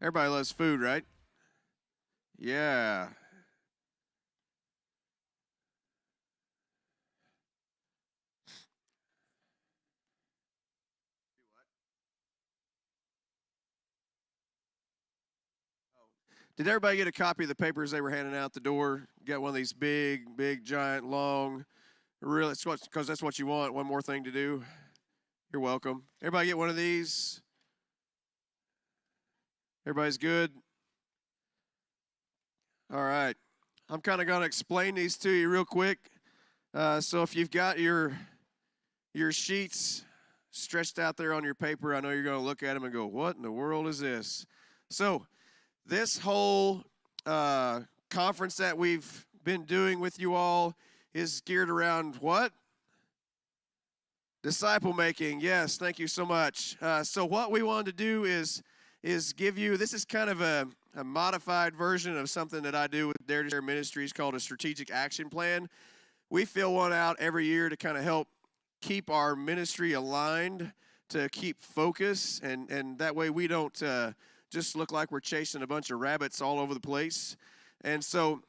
Everybody loves food, right? Yeah. Did everybody get a copy of the papers they were handing out the door? Got one of these big, giant, long, really, because that's what you want. One more thing to do. You're welcome. Everybody get one of these. Everybody's good. All right. I'm kind of going to explain these to you real quick. So if you've got your sheets stretched out there on your paper, I know you're going to look at them and go, "What in the world is this?" So this whole conference that we've been doing with you all is geared around what? Disciple making. Yes, thank you so much. So what we wanted to do is give you, this is kind of a modified version of something that I do with Dare to Share Ministries called a strategic action plan. We fill one out every year to kind of help keep our ministry aligned, to keep focus, and that way we don't just look like we're chasing a bunch of rabbits all over the place. And so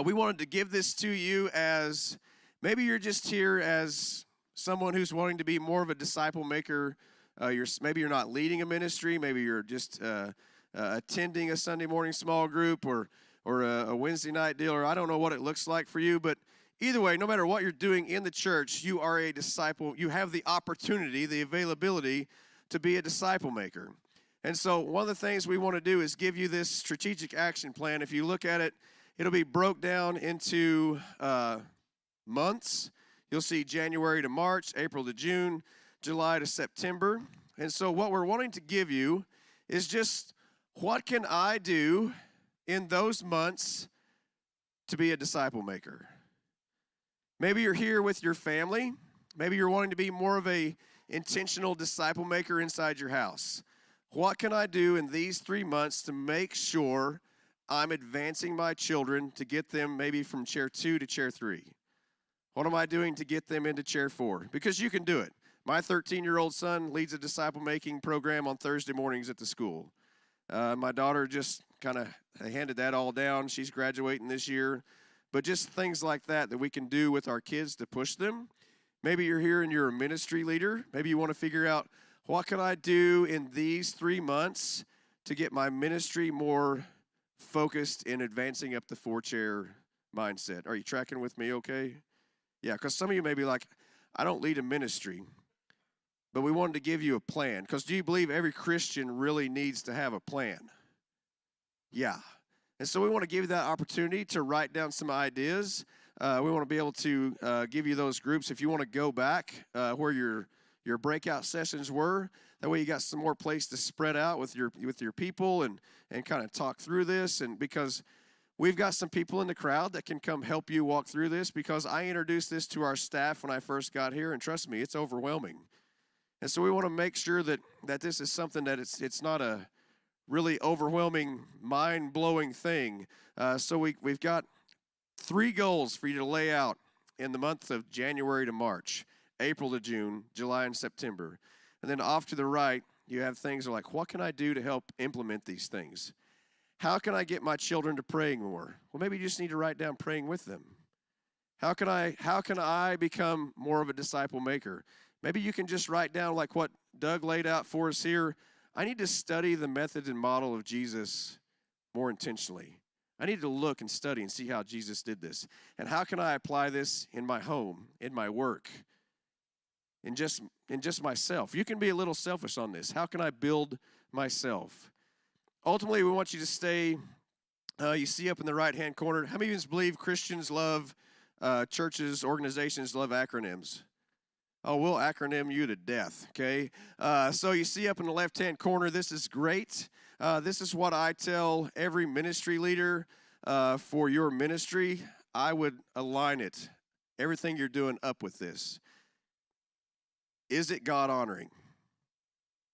we wanted to give this to you as maybe you're just here as someone who's wanting to be more of a disciple maker. Maybe you're not leading a ministry. Maybe you're just attending a Sunday morning small group or a Wednesday night deal, or I don't know what it looks like for you. But either way, no matter what you're doing in the church, you are a disciple. You have the opportunity, the availability to be a disciple maker. And so one of the things we want to do is give you this strategic action plan. If you look at it, it'll be broke down into months. You'll see January to March, April to June, July to September. And so what we're wanting to give you is just what can I do in those months to be a disciple maker? Maybe you're here with your family. Maybe you're wanting to be more of a intentional disciple maker inside your house. What can I do in these 3 months to make sure I'm advancing my children to get them maybe from chair 2 to chair 3? What am I doing to get them into chair 4? Because you can do it. My 13-year-old son leads a disciple-making program on Thursday mornings at the school. My daughter just kind of handed that all down. She's graduating this year. But just things like that we can do with our kids to push them. Maybe you're here and you're a ministry leader. Maybe you want to figure out, what can I do in these 3 months to get my ministry more focused in advancing up the 4-chair mindset? Are you tracking with me okay? Yeah, because some of you may be like, I don't lead a ministry, but we wanted to give you a plan. Because do you believe every Christian really needs to have a plan? Yeah. And so we want to give you that opportunity to write down some ideas. We want to be able to give you those groups. If you want to go back where your breakout sessions were, that way you got some more place to spread out with your people and kind of talk through this. And because we've got some people in the crowd that can come help you walk through this, because I introduced this to our staff when I first got here, and trust me, it's overwhelming. And so we want to make sure that this is something that it's not a really overwhelming, mind-blowing thing. So we've got 3 goals for you to lay out in the month of January to March, April to June, July and September. And then off to the right, you have things like, what can I do to help implement these things? How can I get my children to praying more? Well, maybe you just need to write down praying with them. How can I become more of a disciple maker? Maybe you can just write down like what Doug laid out for us here. I need to study the method and model of Jesus more intentionally. I need to look and study and see how Jesus did this. And how can I apply this in my home, in my work, in just myself? You can be a little selfish on this. How can I build myself? Ultimately, we want you to stay, you see up in the right-hand corner, how many of you believe Christians love, churches, organizations love acronyms? Oh, we'll acronym you to death, okay? So you see up in the left-hand corner, this is great. This is what I tell every ministry leader for your ministry. I would align it, everything you're doing up with this. Is it God-honoring?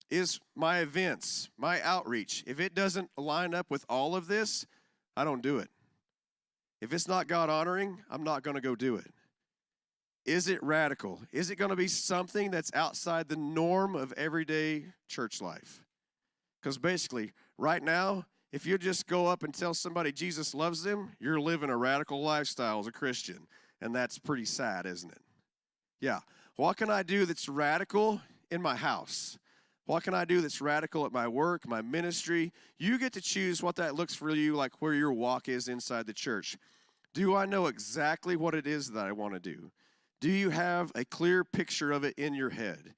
Is my events, my outreach, if it doesn't line up with all of this, I don't do it. If it's not God-honoring, I'm not going to go do it. Is it radical? Is it going to be something that's outside the norm of everyday church life? Because basically, right now, if you just go up and tell somebody Jesus loves them, you're living a radical lifestyle as a Christian. And that's pretty sad, isn't it? Yeah. What can I do that's radical in my house? What can I do that's radical at my work, my ministry? You get to choose what that looks for you, like where your walk is inside the church. Do I know exactly what it is that I want to do? Do you have a clear picture of it in your head?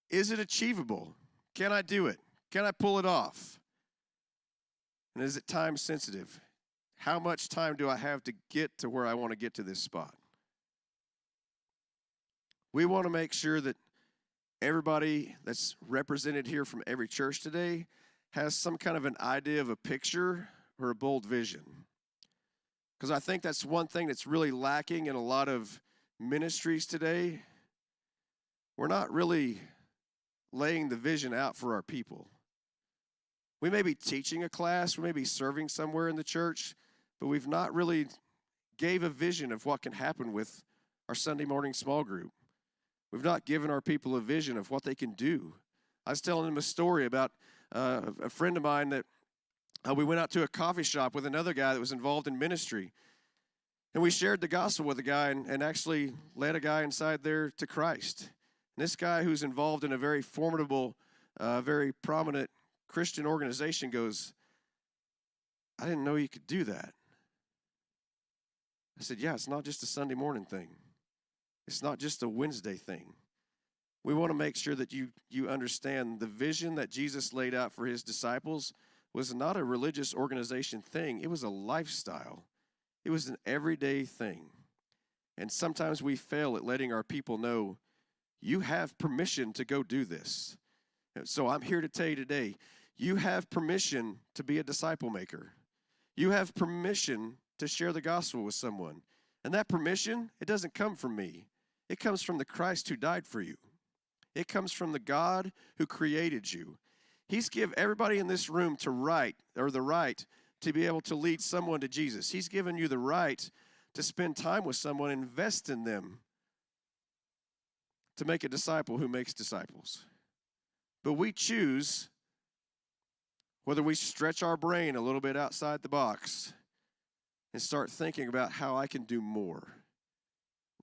Is it achievable? Can I do it? Can I pull it off? And is it time sensitive? How much time do I have to get to where I want to get to this spot? We want to make sure that everybody that's represented here from every church today has some kind of an idea of a picture or a bold vision. Because I think that's one thing that's really lacking in a lot of ministries today. We're not really laying the vision out for our people. We may be teaching a class, we may be serving somewhere in the church, but we've not really gave a vision of what can happen with our Sunday morning small group. We've not given our people a vision of what they can do. I was telling them a story about a friend of mine that we went out to a coffee shop with another guy that was involved in ministry. And we shared the gospel with a guy and actually led a guy inside there to Christ. And this guy who's involved in a very formidable, very prominent Christian organization goes, I didn't know you could do that. I said, yeah, it's not just a Sunday morning thing. It's not just a Wednesday thing. We want to make sure that you understand the vision that Jesus laid out for his disciples was not a religious organization thing. It was a lifestyle. It was an everyday thing. And sometimes we fail at letting our people know, you have permission to go do this. So I'm here to tell you today, you have permission to be a disciple maker. You have permission to share the gospel with someone. And that permission, it doesn't come from me. It comes from the Christ who died for you. It comes from the God who created you. He's given everybody in this room the right to be able to lead someone to Jesus. He's given you the right to spend time with someone, invest in them to make a disciple who makes disciples. But we choose whether we stretch our brain a little bit outside the box and start thinking about how I can do more.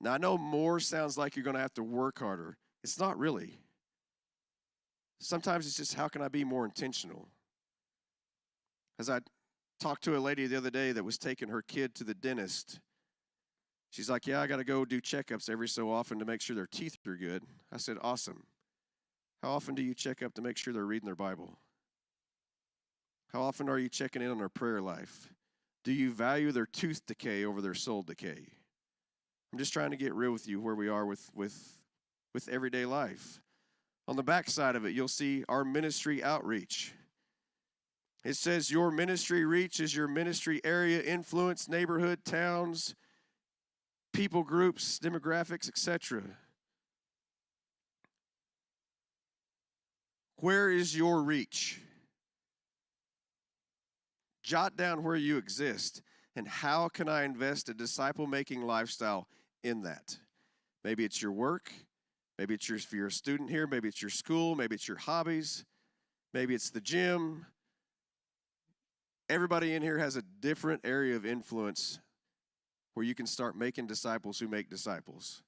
Now, I know more sounds like you're going to have to work harder. It's not really. Sometimes it's just, how can I be more intentional? As I talked to a lady the other day that was taking her kid to the dentist, she's like, yeah, I got to go do checkups every so often to make sure their teeth are good. I said, awesome. How often do you check up to make sure they're reading their Bible? How often are you checking in on their prayer life? Do you value their tooth decay over their soul decay? I'm just trying to get real with you where we are with everyday life. On the back side of it, you'll see our ministry outreach. It says your ministry reach is your ministry area, influence, neighborhood, towns, people groups, demographics, etc. Where is your reach? Jot down where you exist and how can I invest a disciple-making lifestyle in that. Maybe it's your work. Maybe it's if you're a student here. Maybe it's your school. Maybe it's your hobbies. Maybe it's the gym. Everybody in here has a different area of influence where you can start making disciples who make disciples.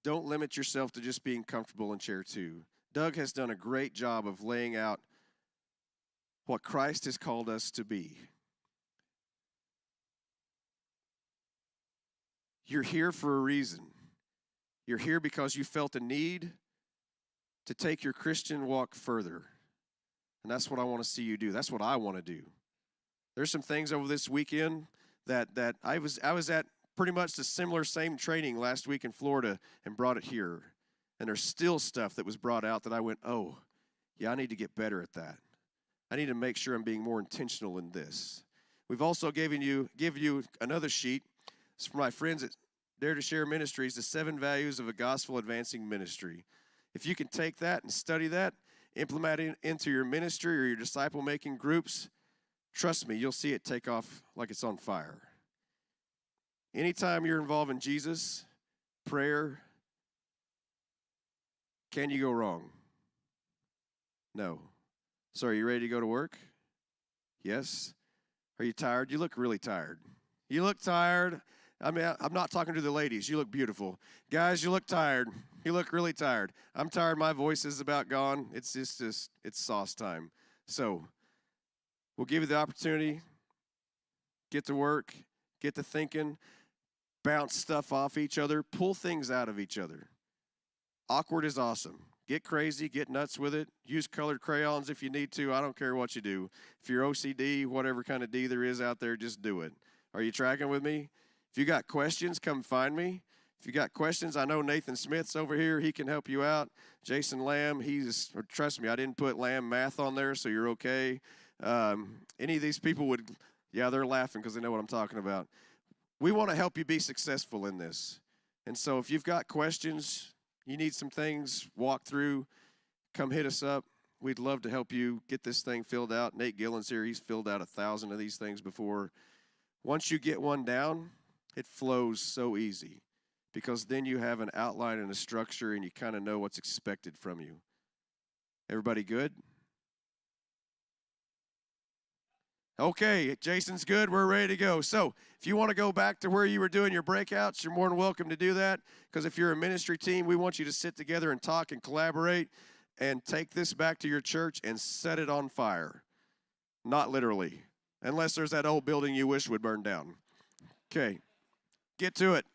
Don't limit yourself to just being comfortable in chair 2. Doug has done a great job of laying out what Christ has called us to be. You're here for a reason. You're here because you felt a need to take your Christian walk further. And that's what I want to see you do. That's what I want to do. There's some things over this weekend that I was at pretty much the same training last week in Florida and brought it here. And there's still stuff that was brought out that I went, oh, yeah, I need to get better at that. I need to make sure I'm being more intentional in this. We've also give you another sheet. It's for my friends at Dare to Share Ministries, the 7 values of a gospel advancing ministry. If you can take that and study that, implement it into your ministry or your disciple-making groups, trust me, you'll see it take off like it's on fire. Anytime you're involved in Jesus, prayer. Can you go wrong? No. So are you ready to go to work? Yes. Are you tired? You look really tired. You look tired. I mean, I'm not talking to the ladies. You look beautiful. Guys, you look tired. You look really tired. I'm tired. My voice is about gone. It's just it's sauce time. So we'll give you the opportunity. Get to work. Get to thinking. Bounce stuff off each other. Pull things out of each other. Awkward is awesome. Get crazy, get nuts with it. Use colored crayons if you need to. I don't care what you do. If you're OCD, whatever kind of D there is out there, just do it. Are you tracking with me? If you got questions, come find me. If you got questions, I know Nathan Smith's over here. He can help you out. Jason Lamb, trust me, I didn't put Lamb math on there, so you're okay. Any of these people would, yeah, they're laughing because they know what I'm talking about. We want to help you be successful in this. And so if you've got questions, you need some things walked through, come hit us up. We'd love to help you get this thing filled out. Nate Gillen's here. He's filled out 1,000 of these things before. Once you get one down, it flows so easy because then you have an outline and a structure and you kind of know what's expected from you. Everybody good? Okay, Jason's good. We're ready to go. So if you want to go back to where you were doing your breakouts, you're more than welcome to do that. Because if you're a ministry team, we want you to sit together and talk and collaborate and take this back to your church and set it on fire. Not literally, unless there's that old building you wish would burn down. Okay, get to it.